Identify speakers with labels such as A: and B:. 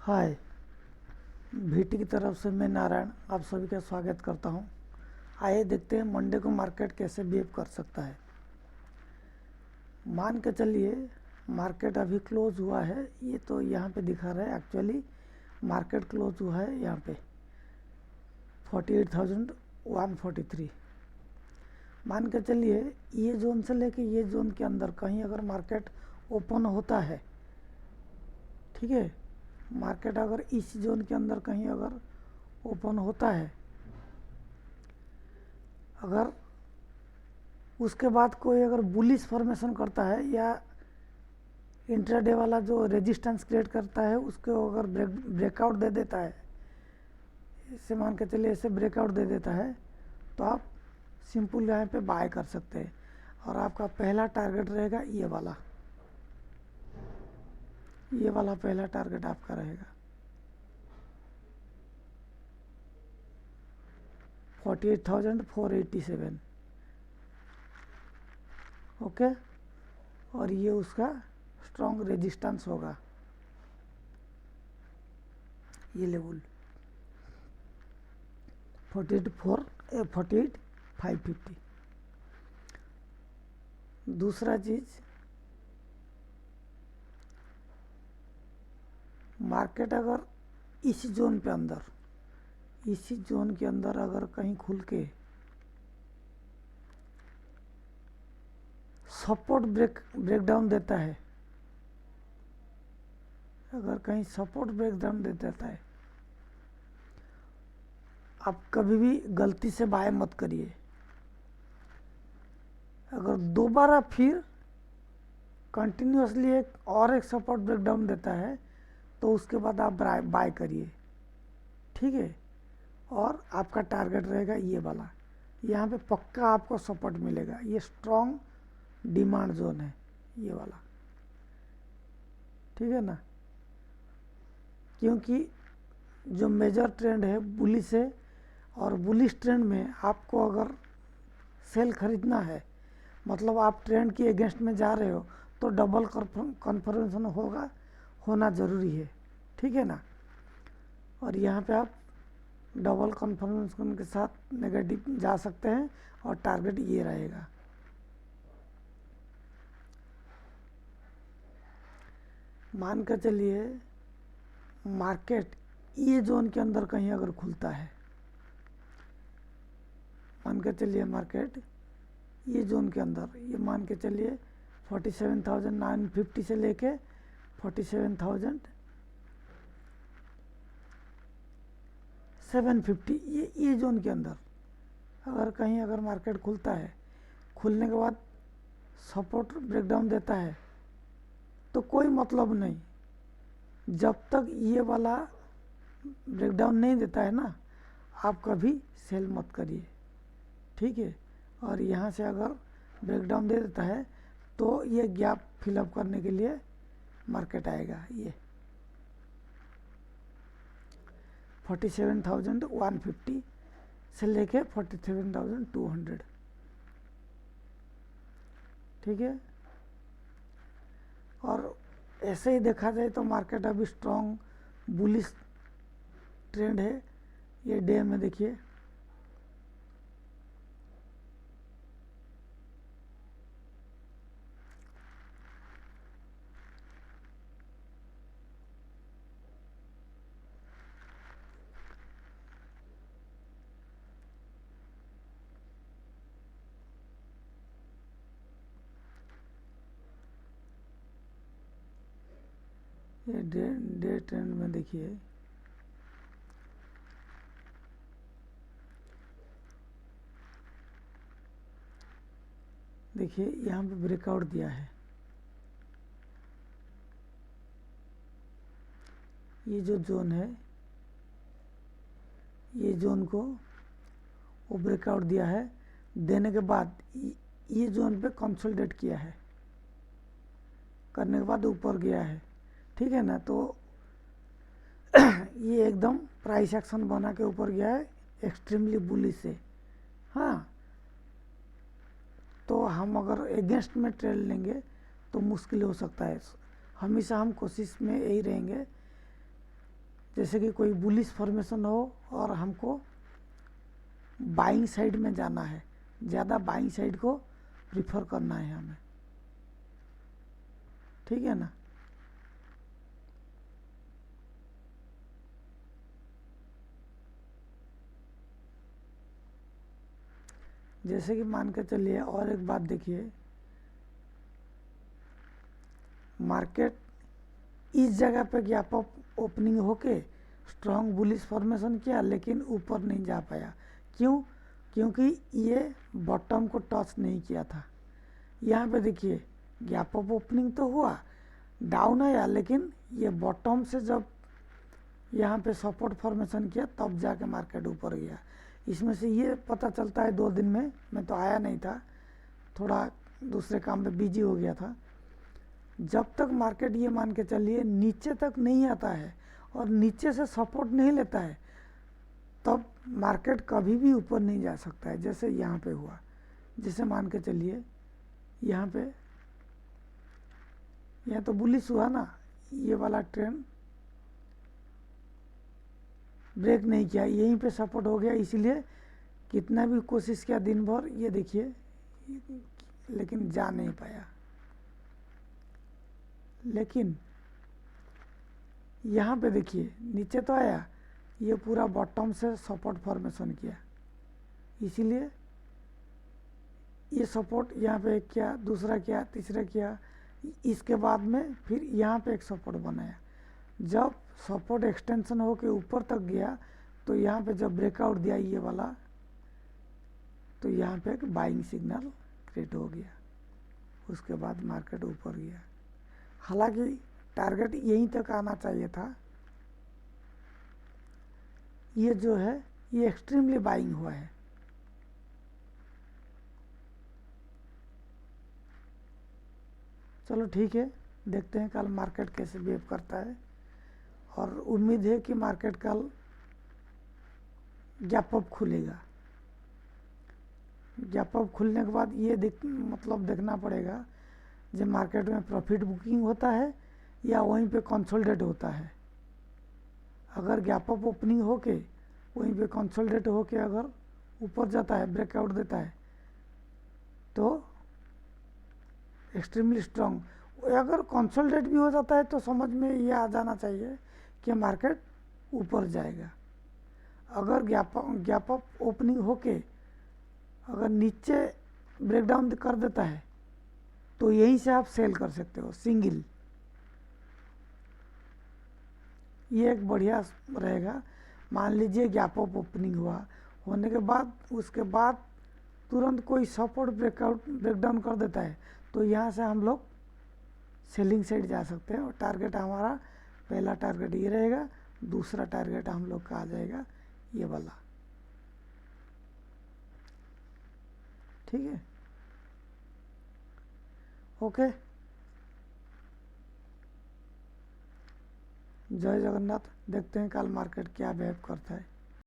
A: हाय, भीटी की तरफ से मैं नारायण आप सभी का स्वागत करता हूं। आइए देखते हैं मंडे को मार्केट कैसे बिहेव कर सकता है। मान के चलिए मार्केट अभी क्लोज हुआ है, ये तो यहाँ पे दिखा रहा है। एक्चुअली मार्केट क्लोज हुआ है यहाँ पे 48,143। मान के चलिए ये जोन से लेके ये जोन के अंदर कहीं अगर मार्केट ओपन होता है, ठीक है, मार्केट अगर इस जोन के अंदर कहीं अगर ओपन होता है, अगर उसके बाद कोई अगर बुलिश फॉर्मेशन करता है या इंट्राडे वाला जो रेजिस्टेंस क्रिएट करता है उसको अगर ब्रेकआउट दे देता है, इसे मान के चलिए ऐसे ब्रेकआउट दे देता है, तो आप सिंपल यहाँ पे बाय कर सकते हैं। और आपका पहला टारगेट रहेगा ये वाला पहला टारगेट आपका रहेगा 48,487। ओके, और ये उसका स्ट्रॉन्ग रेजिस्टेंस होगा, ये लेवल 48,550। दूसरा चीज, मार्केट अगर इस जोन के अंदर अगर कहीं खुल के सपोर्ट ब्रेकडाउन देता है, अगर कहीं सपोर्ट ब्रेकडाउन दे देता है, आप कभी भी गलती से बाय मत करिए। अगर दोबारा फिर कंटिन्यूसली एक सपोर्ट ब्रेकडाउन देता है तो उसके बाद आप बाय करिए, ठीक है। और आपका टारगेट रहेगा ये वाला, यहाँ पे पक्का आपको सपोर्ट मिलेगा। ये स्ट्रॉन्ग डिमांड जोन है ये वाला, ठीक है ना, क्योंकि जो मेजर ट्रेंड है बुलिश है, और बुलिश ट्रेंड में आपको अगर सेल खरीदना है, मतलब आप ट्रेंड की अगेंस्ट में जा रहे हो, तो डबल कन्फर्मेशन होना ज़रूरी है, ठीक है ना। और यहाँ पे आप डबल कन्फर्मेशन के साथ नेगेटिव जा सकते हैं और टारगेट ये रहेगा। मान कर चलिए मार्केट ये जोन के अंदर कहीं अगर खुलता है, मान के चलिए मार्केट ये जोन के अंदर, ये मान के चलिए 47,950 से लेके 47,750, ये जोन के अंदर अगर कहीं अगर मार्केट खुलता है, खुलने के बाद सपोर्ट ब्रेकडाउन देता है, तो कोई मतलब नहीं, जब तक ये वाला ब्रेकडाउन नहीं देता है ना, आप कभी सेल मत करिए, ठीक है। और यहाँ से अगर ब्रेकडाउन दे देता है तो ये गैप फिलअप करने के लिए मार्केट आएगा, ये 47,150 से लेके 47,200, ठीक है। और ऐसे ही देखा जाए तो मार्केट अभी स्ट्रॉन्ग बुलिश ट्रेंड है। ये डे में देखिए, ये डे ट्रेंड में देखिए, देखिए यहाँ पे ब्रेकआउट दिया है, ये जो जोन है, ये जोन को वो ब्रेकआउट दिया है, देने के बाद ये जोन पे कंसोलिडेट किया है, करने के बाद ऊपर गया है, ठीक है ना। तो ये एकदम प्राइस एक्शन बना के ऊपर गया है, एक्सट्रीमली बुलिश से। हाँ, तो हम अगर अगेंस्ट में ट्रेड लेंगे तो मुश्किल हो सकता है। हमेशा हम कोशिश में यही रहेंगे जैसे कि कोई बुलिश फॉर्मेशन हो और हमको बाइंग साइड में जाना है, ज़्यादा बाइंग साइड को प्रिफर करना है हमें, ठीक है ना। जैसे कि मान के चलिए और एक बात देखिए, मार्केट इस जगह पे गैप अप ओपनिंग होके स्ट्रॉन्ग बुलिश फॉर्मेशन किया लेकिन ऊपर नहीं जा पाया। क्यों? क्योंकि ये बॉटम को टच नहीं किया था। यहाँ पे देखिए गैप अप ओपनिंग तो हुआ, डाउन आया, लेकिन ये बॉटम से जब यहाँ पे सपोर्ट फॉर्मेशन किया तब जाके मार्केट ऊपर गया। इसमें से ये पता चलता है 2 दिन में, मैं तो आया नहीं था, थोड़ा दूसरे काम में बिजी हो गया था। जब तक मार्केट ये मान के चलिए नीचे तक नहीं आता है और नीचे से सपोर्ट नहीं लेता है, तब मार्केट कभी भी ऊपर नहीं जा सकता है। जैसे यहाँ पे हुआ, जैसे मान के चलिए यहाँ पे, यहाँ तो बुलिश हुआ ना, ये वाला ट्रेंड ब्रेक नहीं किया, यहीं पे सपोर्ट हो गया, इसीलिए कितना भी कोशिश किया दिन भर, ये देखिए, लेकिन जा नहीं पाया। लेकिन यहाँ पे देखिए नीचे तो आया, ये पूरा बॉटम से सपोर्ट फॉर्मेशन किया, इसीलिए ये सपोर्ट यहाँ पे एक किया, दूसरा किया, तीसरा किया, इसके बाद में फिर यहाँ पे एक सपोर्ट बनाया। जब सपोर्ट एक्सटेंशन हो के ऊपर तक गया तो यहाँ पे जब ब्रेकआउट दिया ये वाला, तो यहाँ पे एक बाइंग सिग्नल क्रिएट हो गया, उसके बाद मार्केट ऊपर गया। हालांकि टारगेट यहीं तक आना चाहिए था, ये जो है ये एक्सट्रीमली बाइंग हुआ है। चलो ठीक है, देखते हैं कल मार्केट कैसे बिहेव करता है, और उम्मीद है कि मार्केट कल गैप अप खुलेगा। गैप अप खुलने के बाद ये देखना पड़ेगा जब मार्केट में प्रॉफिट बुकिंग होता है या वहीं पे कंसोलिडेट होता है। अगर गैप अप ओपनिंग होके वहीं पे कंसोलिडेट होके अगर ऊपर जाता है, ब्रेकआउट देता है, तो एक्सट्रीमली स्ट्रांग। अगर कंसोलिडेट भी हो जाता है तो समझ में ये आ जाना चाहिए कि मार्केट ऊपर जाएगा। अगर गैप अप ओपनिंग होके अगर नीचे ब्रेकडाउन कर देता है तो यहीं से आप सेल कर सकते हो सिंगल, ये एक बढ़िया रहेगा। मान लीजिए गैप अप ओपनिंग हुआ, होने के बाद उसके बाद तुरंत कोई सपोर्ट ब्रेकडाउन कर देता है, तो यहाँ से हम लोग सेलिंग साइड जा सकते हैं। और टारगेट हमारा, पहला टारगेट ये रहेगा, दूसरा टारगेट हम लोग का आ जाएगा ये वाला, ठीक है। ओके, जय जगन्नाथ। देखते हैं कल मार्केट क्या बिहेव करता है।